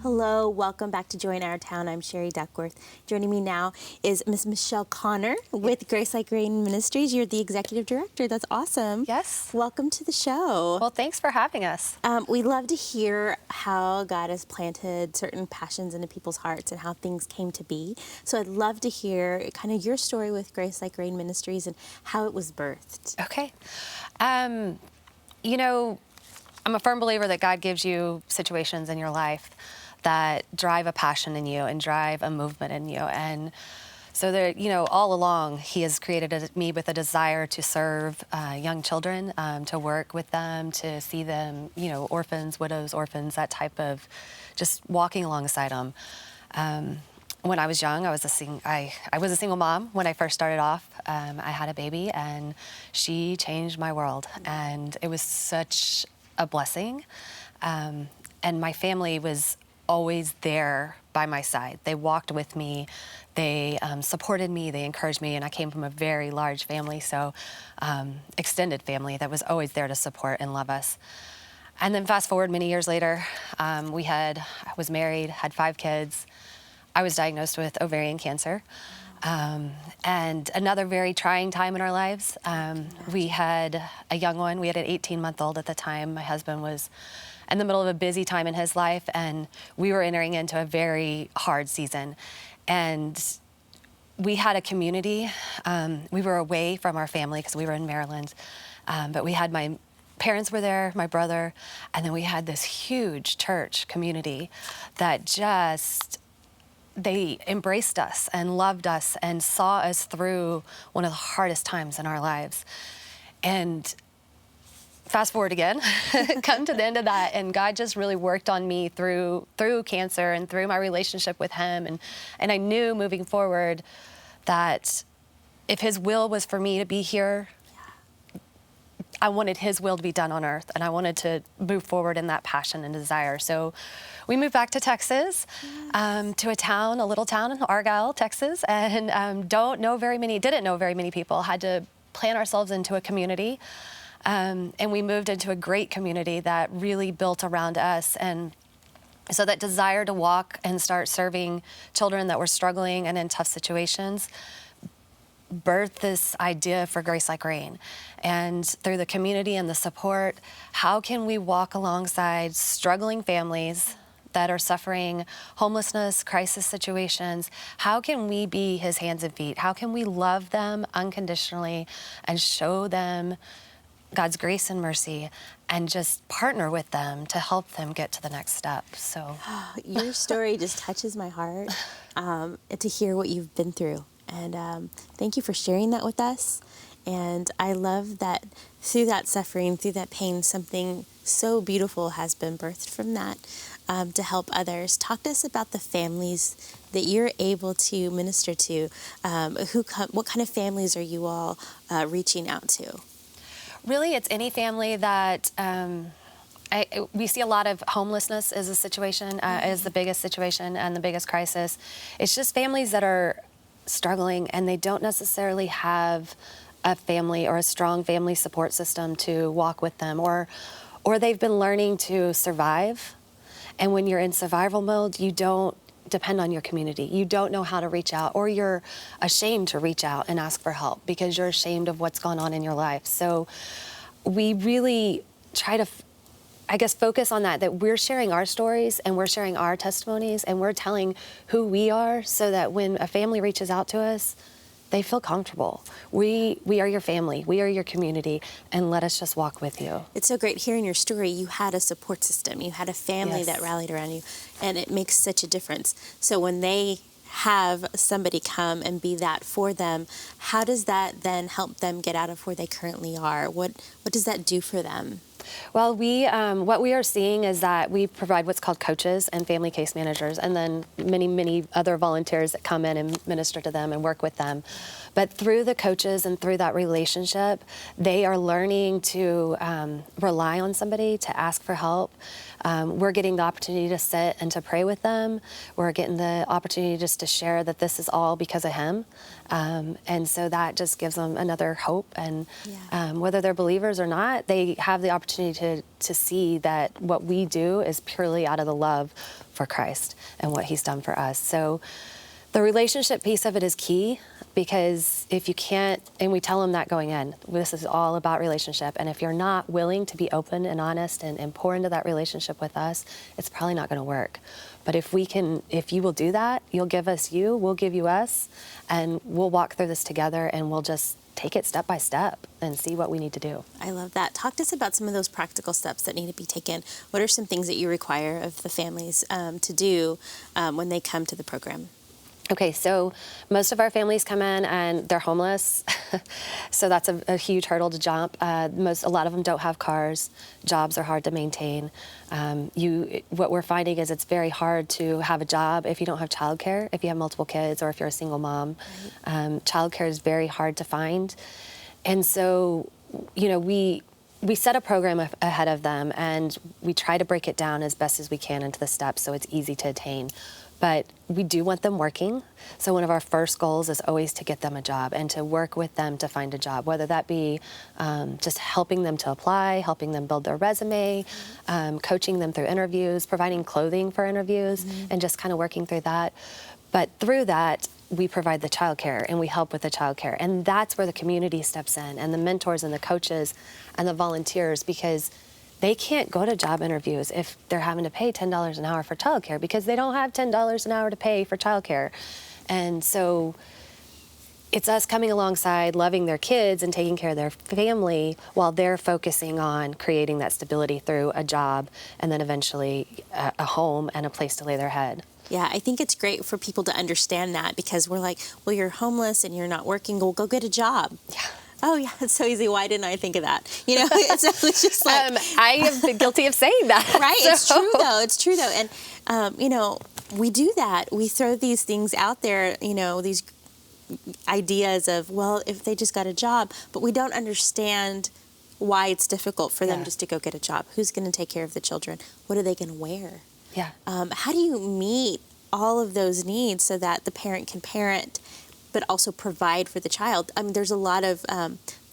Hello, welcome back to Join Our Town. I'm Sherry Duckworth. Joining me now is Miss Michelle Connor with Grace Like Rain Ministries. You're the executive director. That's awesome. Yes. Welcome to the show. Well, thanks for having us. We love to hear how God has planted certain passions into people's hearts and how things came to be. So I'd love to hear kind of your story with Grace Like Rain Ministries and how it was birthed. Okay. You know, I'm a firm believer that God gives you situations in your life that drive a passion in you and drive a movement in you. And so that, all along, He has created me with a desire to serve young children, to work with them, to see them, orphans, widows, orphans, that type of just walking alongside them. When I was young, I was a single mom when I first started off. I had a baby, and she changed my world, and it was such a blessing. And my family was always there by my side. They walked with me, they supported me, they encouraged me, and I came from a very large family, so extended family that was always there to support and love us. And then fast forward many years later, I was married, had 5 kids. I was diagnosed with ovarian cancer. And another very trying time in our lives. We had a young one. We had an 18-month-old at the time. My husband was in the middle of a busy time in his life, and we were entering into a very hard season. And we had a community. We were away from our family because we were in Maryland. But we had my parents were there, my brother, and then we had this huge church community that they embraced us and loved us and saw us through one of the hardest times in our lives. And fast forward again, come to the end of that, and God just really worked on me through cancer and through my relationship with Him. And I knew moving forward that if His will was for me to be here, I wanted His will to be done on earth, and I wanted to move forward in that passion and desire. So we moved back to Texas, to a little town in Argyle, Texas, and didn't know very many people. Had to plan ourselves into a community, and we moved into a great community that really built around us. And so that desire to walk and start serving children that were struggling and in tough situations birthed this idea for Grace Like Rain. And through the community and the support, how can we walk alongside struggling families that are suffering homelessness, crisis situations? How can we be His hands and feet? How can we love them unconditionally and show them God's grace and mercy and just partner with them to help them get to the next step? So your story just touches my heart, to hear what you've been through. And thank you for sharing that with us. And I love that through that suffering, through that pain, something so beautiful has been birthed from that, to help others. Talk to us about the families that you're able to minister to. What kind of families are you all reaching out to? Really, it's any family that we see a lot of homelessness as a situation, is the biggest situation and the biggest crisis. It's just families that are struggling, and they don't necessarily have a family or a strong family support system to walk with them, or they've been learning to survive. And when you're in survival mode, you don't depend on your community. You don't know how to reach out, or you're ashamed to reach out and ask for help because you're ashamed of what's gone on in your life. So we really try to focus on that we're sharing our stories and we're sharing our testimonies and we're telling who we are, so that when a family reaches out to us, they feel comfortable. We are your family. We are your community, and let us just walk with you. It's so great hearing your story. You had a support system. You had a family that rallied around you, and it makes such a difference. So when they have somebody come and be that for them, how does that then help them get out of where they currently are? What does that do for them? Well, what we are seeing is that we provide what's called coaches and family case managers, and then many, many other volunteers that come in and minister to them and work with them. But through the coaches and through that relationship, they are learning to rely on somebody, to ask for help, we're getting the opportunity to sit and to pray with them. We're getting the opportunity just to share that this is all because of him. And so that just gives them another hope. And whether they're believers or not, they have the opportunity to see that what we do is purely out of the love for Christ and what he's done for us. So the relationship piece of it is key, because if you can't, and we tell them that going in, this is all about relationship. And if you're not willing to be open and honest and pour into that relationship with us, it's probably not going to work. But if you will do that, you'll give us you, we'll give you us, and we'll walk through this together, and we'll just take it step by step and see what we need to do. I love that. Talk to us about some of those practical steps that need to be taken. What are some things that you require of the families to do when they come to the program? Okay, so most of our families come in and they're homeless, so that's a huge hurdle to jump. A lot of them don't have cars. Jobs are hard to maintain. What we're finding is it's very hard to have a job if you don't have childcare, if you have multiple kids, or if you're a single mom. Right. Childcare is very hard to find, and so we set a program ahead of them, and we try to break it down as best as we can into the steps so it's easy to attain. But we do want them working. So one of our first goals is always to get them a job and to work with them to find a job, whether that be just helping them to apply, helping them build their resume, coaching them through interviews, providing clothing for interviews, and just kind of working through that. But through that, we provide the childcare and we help with the childcare. And that's where the community steps in, and the mentors and the coaches and the volunteers, because they can't go to job interviews if they're having to pay $10 an hour for childcare, because they don't have $10 an hour to pay for childcare. And so it's us coming alongside, loving their kids and taking care of their family while they're focusing on creating that stability through a job and then eventually a home and a place to lay their head. Yeah, I think it's great for people to understand that, because we're like, well, you're homeless and you're not working, well, go get a job. Yeah. Oh, yeah, it's so easy. Why didn't I think of that? It's just like... I have been guilty of saying that. Right? So. It's true, though. And, we do that. We throw these things out there, these ideas of, well, if they just got a job, but we don't understand why it's difficult for them just to go get a job. Who's going to take care of the children? What are they going to wear? Yeah. How do you meet all of those needs so that the parent can parent but also provide for the child? I mean, there's a lot of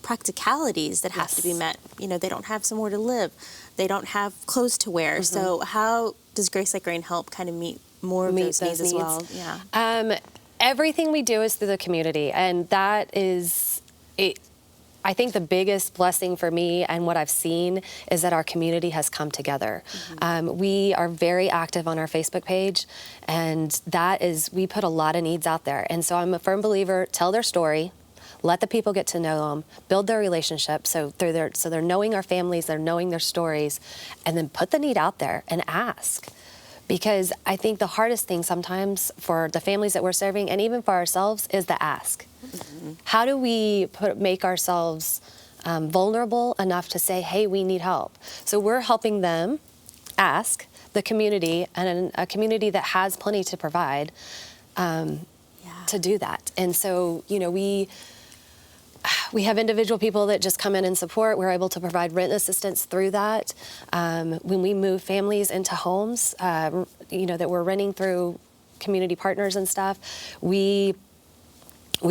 practicalities that have to be met. They don't have somewhere to live. They don't have clothes to wear. So how does Grace Like Rain help kind of meet more of those needs as well? Yeah. Everything we do is through the community, and that is it. I think the biggest blessing for me and what I've seen is that our community has come together. We are very active on our Facebook page, and we put a lot of needs out there. And so I'm a firm believer, tell their story, let the people get to know them, build their relationship, so they're knowing our families, they're knowing their stories, and then put the need out there and ask. Because I think the hardest thing sometimes for the families that we're serving, and even for ourselves, is the ask. How do we make ourselves vulnerable enough to say, hey, we need help? So we're helping them ask the community, and a community that has plenty to provide, to do that. And so, we have individual people that just come in and support. We're able to provide rent assistance through that. When we move families into homes, that we're renting through community partners and stuff, we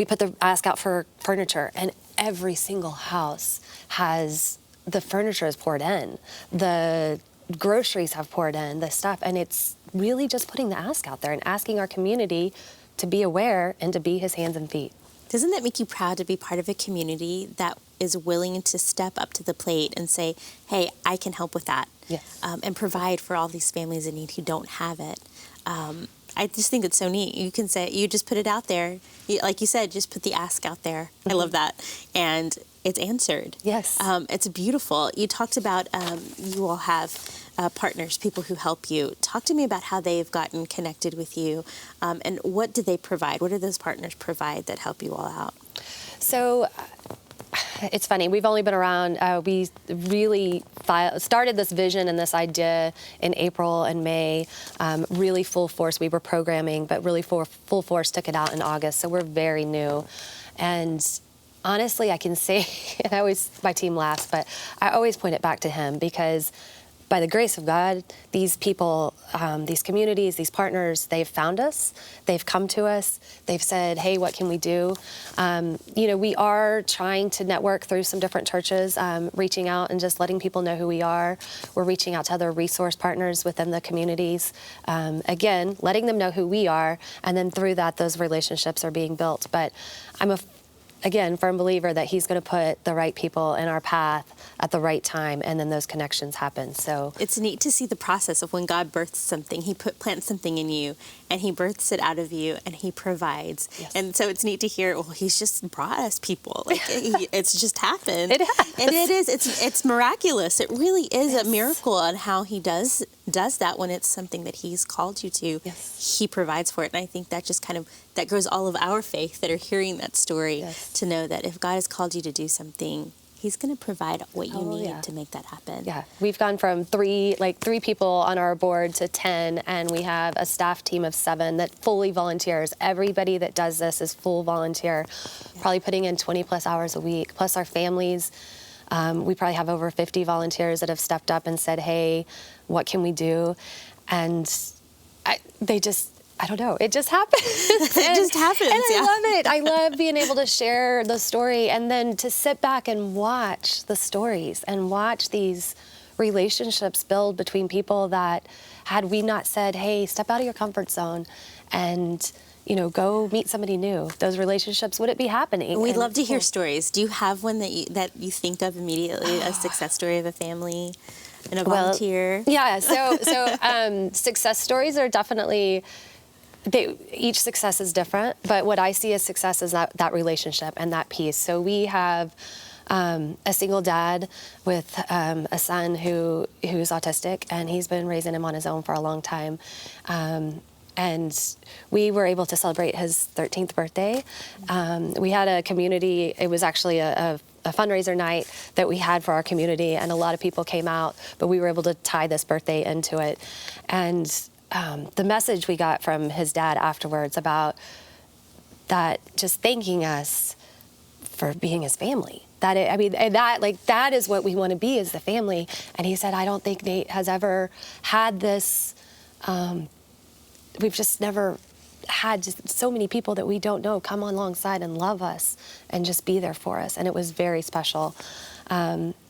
put the ask out for furniture, and every single house has the furniture is poured in. The groceries have poured in, the stuff, and it's really just putting the ask out there and asking our community to be aware and to be his hands and feet. Doesn't that make you proud to be part of a community that is willing to step up to the plate and say, hey, I can help with that? Yes. And provide for all these families in need who don't have it? I just think it's so neat. You can say, you just put it out there. Like you said, just put the ask out there. I love that. And it's answered. Yes. It's beautiful. You talked about you all have partners, people who help you. Talk to me about how they've gotten connected with you, and what do they provide? What do those partners provide that help you all out? So it's funny. We've only been around. We really started this vision and this idea in April and May. Really full force. We were programming, but really full force took it out in August. So we're very new. And honestly, I can say, and my team laughs, but I always point it back to him, because by the grace of God, these people, these communities, these partners, they've found us, they've come to us, they've said, hey, what can we do? We are trying to network through some different churches, reaching out and just letting people know who we are. We're reaching out to other resource partners within the communities. Again, letting them know who we are, and then through that, those relationships are being built. But I'm again, firm believer that he's going to put the right people in our path at the right time, and then those connections happen. So it's neat to see the process of when God births something. He plants something in you, and he births it out of you, and he provides. Yes. And so it's neat to hear, well, he's just brought us people. Like it's just happened. It has. And it is. It's miraculous. It really is a miracle on how he does that when it's something that he's called you to. Yes. He provides for it. And I think that just that grows all of our faith that are hearing that story, Yes. to know that if God has called you to do something, he's going to provide what you need to make that happen. Yeah, we've gone from three people on our board to 10, and we have a staff team of 7 that fully volunteers. Everybody that does this is full volunteer, probably putting in 20 plus hours a week, plus our families. We probably have over 50 volunteers that have stepped up and said, hey, what can we do? And I don't know. It just happens. It just happens. And I love it. I love being able to share the story, and then to sit back and watch the stories and watch these relationships build between people that, had we not said, hey, step out of your comfort zone and, go meet somebody new, those relationships wouldn't be happening. We'd love to hear stories. Do you have one that you think of immediately, a success story of a family and a volunteer? Yeah. So success stories are definitely, each success is different, but what I see as success is that relationship and that piece. So we have a single dad with a son who's autistic, and he's been raising him on his own for a long time. And we were able to celebrate his 13th birthday. We had a community, it was actually a fundraiser night that we had for our community, and a lot of people came out, but we were able to tie this birthday into it. And the message we got from his dad afterwards about that, just thanking us for being his family. That is what we want to be, as the family. And he said, I don't think Nate has ever had this, we've just never had just so many people that we don't know come alongside and love us and just be there for us. And it was very special.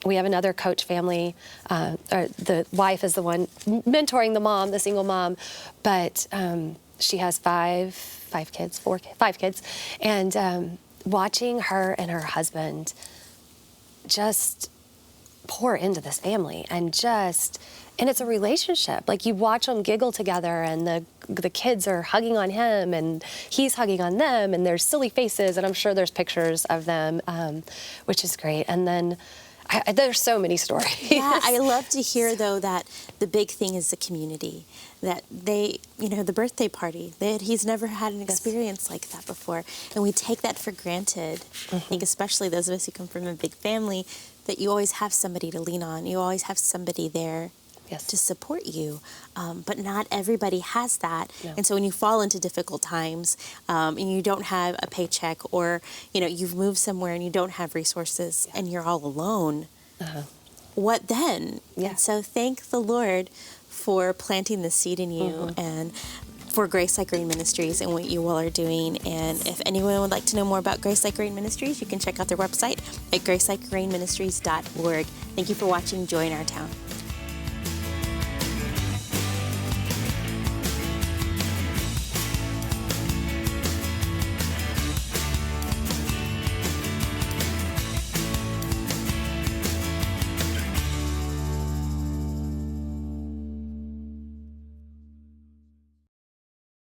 We have another coach family. The wife is the one mentoring the mom, the single mom, but she has five kids. And watching her and her husband just pour into this family, and it's a relationship. Like, you watch them giggle together, and the kids are hugging on him, and he's hugging on them, and there's silly faces, and I'm sure there's pictures of them, which is great. And then there's so many stories. Yeah, I love to hear, though, that the big thing is the community. That the birthday party, he's never had an experience like that before. And we take that for granted. Mm-hmm. I think especially those of us who come from a big family, that you always have somebody to lean on. You always have somebody there to support you. But not everybody has that. No. And so when you fall into difficult times, and you don't have a paycheck, or, you've moved somewhere and you don't have resources, and you're all alone, what then? Yeah. And so thank the Lord for planting the seed in you, and for Grace Like Rain Ministries and what you all are doing. And if anyone would like to know more about Grace Like Rain Ministries, you can check out their website at gracelikerainministries.org. Thank you for watching Joy in Our Town.